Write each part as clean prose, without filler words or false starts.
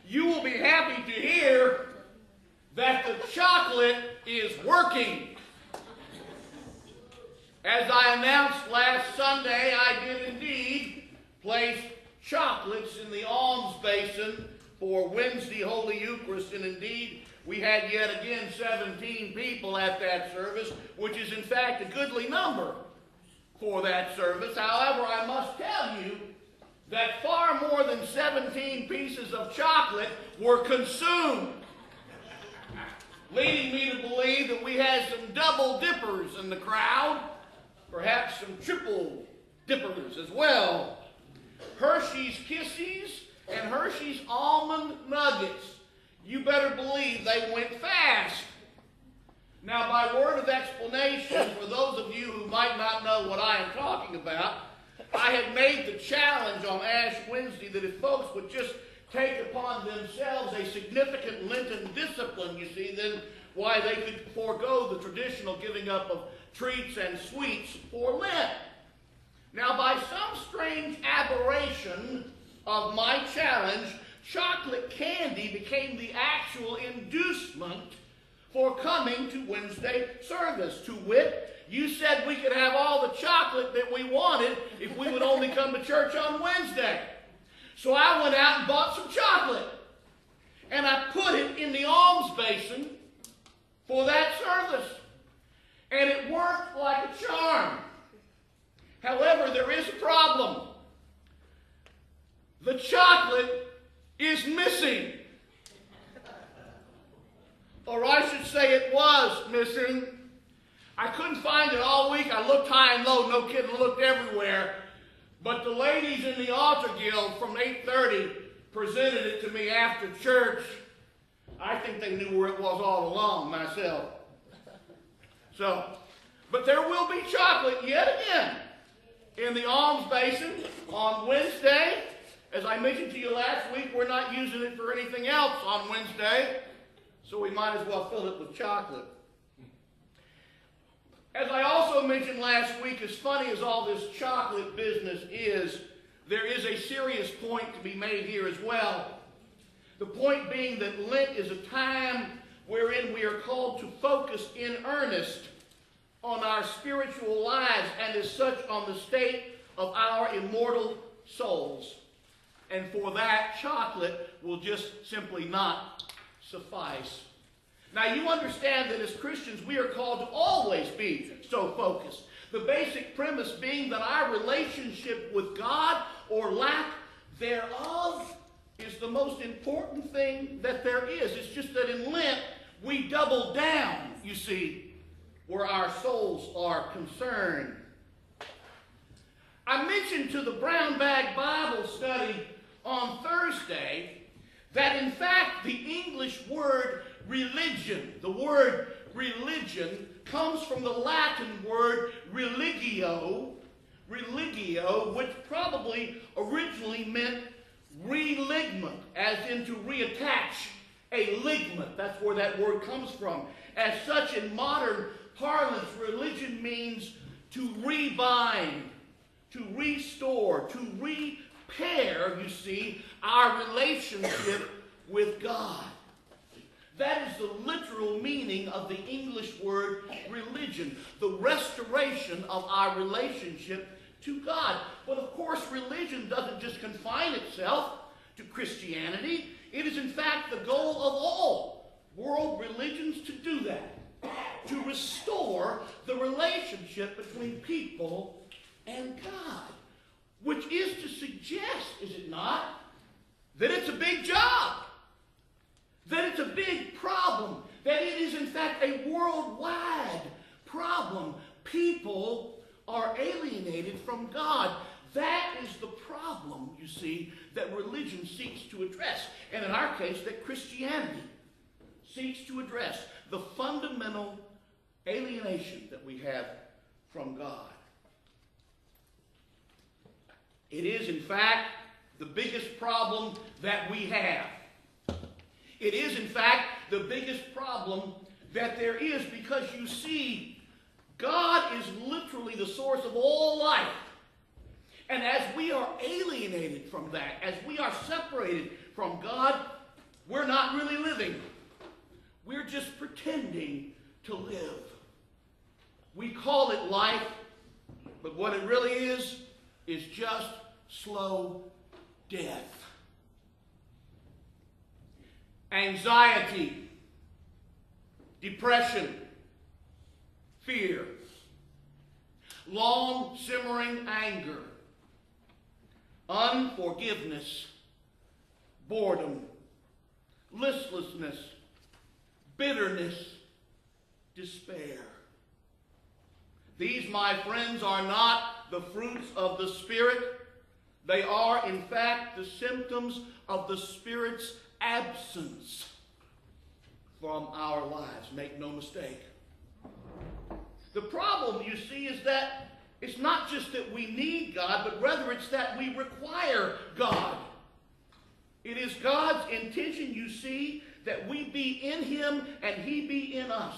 you will be happy to hear that the chocolate is working. As I announced last Sunday, I did indeed place chocolates in the alms basin for Wednesday Holy Eucharist, and indeed we had yet again 17 people at that service, which is in fact a goodly number for that service. However, I must tell you that far more than 17 pieces of chocolate were consumed, leading me to believe that we had some double dippers in the crowd, perhaps some triple dippers as well. Hershey's Kisses and Hershey's Almond Nuggets, you better believe they went fast. Now, by word of explanation, for those of you who might not know what I am talking about, I had made the challenge on Ash Wednesday that if folks would just take upon themselves a significant Lenten discipline, you see, then why they could forego the traditional giving up of treats and sweets for Lent. Now, by some strange aberration of my challenge, chocolate candy became the actual inducement for coming to Wednesday service. To wit, you said we could have all the chocolate that we wanted if we would only come to church on Wednesday. So I went out and bought some chocolate, and I put it in the alms basin for that service. And it worked like a charm. However, there is a problem. The chocolate is missing. Or I should say it was missing. I couldn't find it all week. I looked high and low, no kidding, looked everywhere. But the ladies in the altar guild from 8:30 presented it to me after church. I think they knew where it was all along myself. But there will be chocolate yet again in the alms basin on Wednesday. As I mentioned to you last week, we're not using it for anything else on Wednesday, so we might as well fill it with chocolate. As I also mentioned last week, as funny as all this chocolate business is, there is a serious point to be made here as well. The point being that Lent is a time wherein we are called to focus in earnest on our spiritual lives and as such on the state of our immortal souls. And for that, chocolate will just simply not suffice. Now, you understand that as Christians, we are called to always be so focused. The basic premise being that our relationship with God, or lack thereof, is the most important thing that there is. It's just that in Lent, we double down, you see, where our souls are concerned. I mentioned to the Brown Bag Bible study on Thursday that in fact the English word religion, the word religion, comes from the Latin word religio, which probably originally meant religment, as in to reattach a ligament. That's where that word comes from. As such, in modern parlance, religion means to rebind, to restore, to repair, you see, our relationship with God. That is the literal meaning of the English word religion, the restoration of our relationship to God. But of course, religion doesn't just confine itself to Christianity. It is in fact the goal of all world religions to do that, to restore the relationship between people and God, which is to suggest, is it not, that it's a big job, that it's a big problem, that it is in fact a worldwide problem. People are alienated from God. That is the problem, you see, that religion seeks to address. And in our case, that Christianity seeks to address, the fundamental alienation that we have from God. It is, in fact, the biggest problem that we have. It is, in fact, the biggest problem that there is, because you see, God is literally the source of all life. And as we are alienated from that, as we are separated from God, we're not really living. We're just pretending to live. We call it life, but what it really is just slow death. Anxiety, depression, fear, long simmering anger, unforgiveness, boredom, listlessness, bitterness, despair. These, my friends, are not the fruits of the Spirit. They are, in fact, the symptoms of the Spirit's absence from our lives. Make no mistake. The problem, you see, is that it's not just that we need God, but rather it's that we require God. It is God's intention, you see, that we be in Him and He be in us.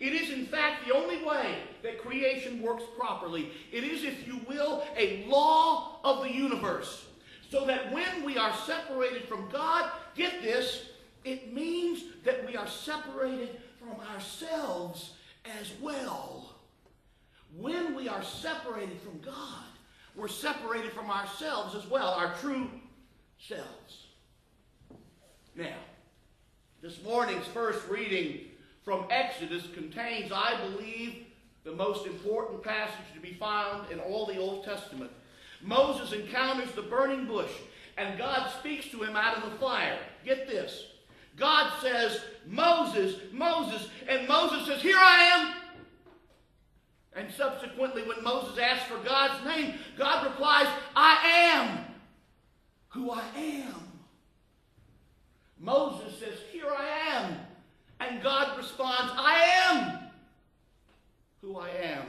It is, in fact, the only way that creation works properly. It is, if you will, a law of the universe. So that when we are separated from God, get this, it means that we are separated from ourselves as well. When we are separated from God, we're separated from ourselves as well, our true selves. Now, this morning's first reading from Exodus contains, I believe, the most important passage to be found in all the Old Testament. Moses encounters the burning bush, and God speaks to him out of the fire. Get this. God says, Moses, Moses, and Moses says, here I am. And subsequently, when Moses asks for God's name, God replies, I am who I am. Moses says, here I am. And God responds, I am who I am.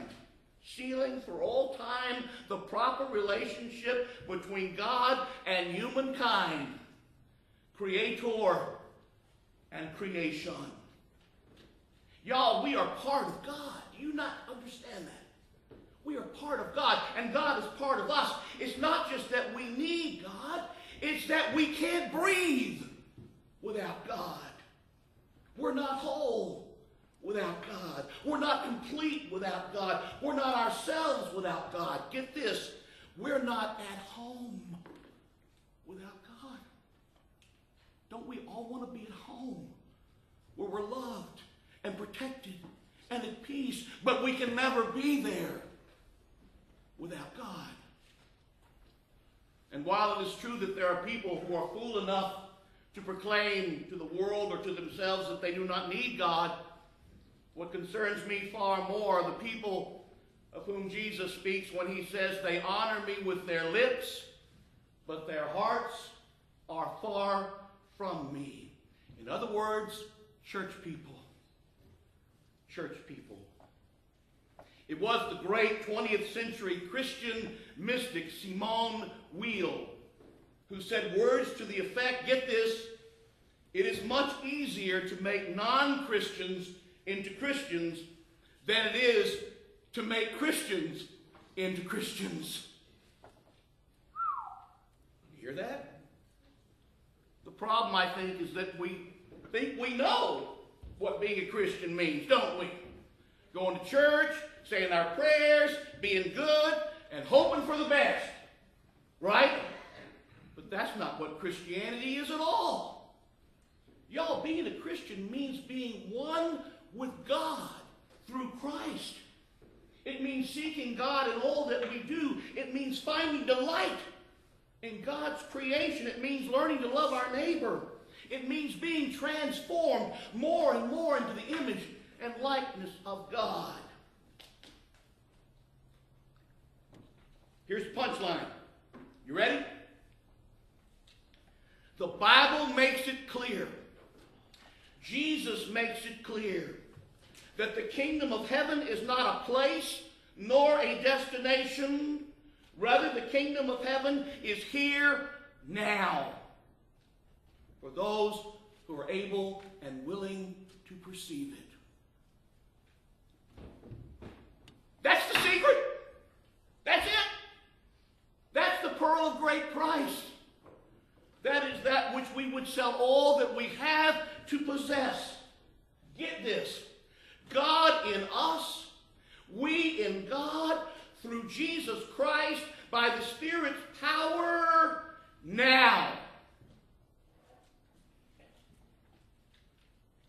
Sealing for all time the proper relationship between God and humankind. Creator and creation. Y'all, we are part of God. Do you not understand that? We are part of God, and God is part of us. It's not just that we need God, it's that we can't breathe without God. We're not whole without God. We're not complete without God. We're not ourselves without God. Get this, we're not at home without God. Don't we all want to be at home where we're loved and protected and at peace, but we can never be there without God. And while it is true that there are people who are fool enough to proclaim to the world or to themselves that they do not need God, what concerns me far more are the people of whom Jesus speaks when he says they honor me with their lips, but their hearts are far from me. In other words, church people. Church people. It was the great 20th century Christian mystic Simone Weil who said words to the effect, get this, it is much easier to make non-Christians into Christians than it is to make Christians into Christians. You hear that? The problem, I think, is that we think we know what being a Christian means, don't we? Going to church, saying our prayers, being good, and hoping for the best. Right? But that's not what Christianity is at all. Y'all, being a Christian means being one with God through Christ. It means seeking God in all that we do. It means finding delight in God's creation. It means learning to love our neighbor. It means being transformed more and more into the image and likeness of God. Here's the punchline. You ready? The Bible makes it clear. Jesus makes it clear that the kingdom of heaven is not a place nor a destination. Rather, the kingdom of heaven is here now for those who are able and willing to perceive it. That's the secret. That's it. That's the pearl of great price. That is that which we would sell all that we have to possess. Get this. God in us, we in God, through Jesus Christ, by the Spirit's power, now.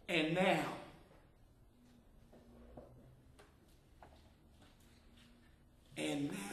And now. And now.